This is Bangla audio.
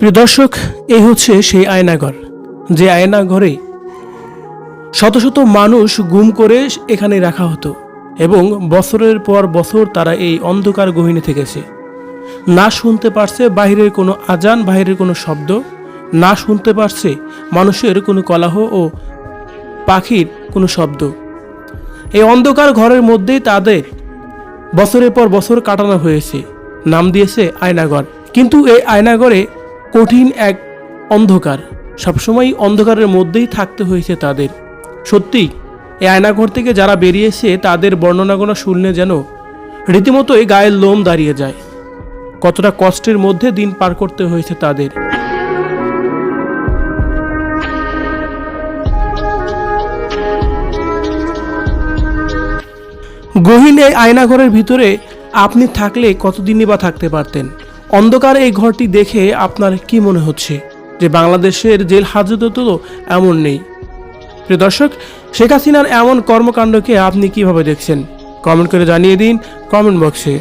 প্রিয় দর্শক, এই হচ্ছে সেই আয়নাঘর, যে আয়নাঘরে শত শত মানুষ গুম করে এখানে রাখা হতো এবং বছরের পর বছর তারা এই অন্ধকার গহীনে থেকেছে। না শুনতে পারছে বাইরের কোনো আজান, বাইরের কোনো শব্দ, না শুনতে পারছে মানুষের কোনো কোলাহল ও পাখির কোনো শব্দ। এই অন্ধকার ঘরের মধ্যেই তাদের বছরের পর বছর কাটানো হয়েছে। নাম দিয়েছে আয়নাঘর। কিন্তু এই আয়নাঘরে কঠিন এক অন্ধকার, সবসময় অন্ধকারের মধ্যেই থাকতে হয়েছে তাদের। সত্যি এই আয়নাঘর থেকে যারা বেরিয়েছে তাদের বর্ণনাগুলো শুনলে যেন রীতিমতোই গায়ের লোম দাঁড়িয়ে যায়। কতটা কষ্টের মধ্যে দিন পার করতে হয়েছে তাদের। গহীন এই আয়নাঘরের ভিতরে আপনি থাকলে কতদিনই বা থাকতে পারতেন? অন্ধকার এই ঘরটি দেখে আপনার কি মনে হচ্ছে যে বাংলাদেশের জেল হাজতে তো এমন নেই? প্রিয় দর্শক, শেখ হাসিনার এমন কর্মকাণ্ডকে আপনি কিভাবে দেখছেন? কমেন্ট করে জানিয়ে দিন কমেন্ট বক্সে।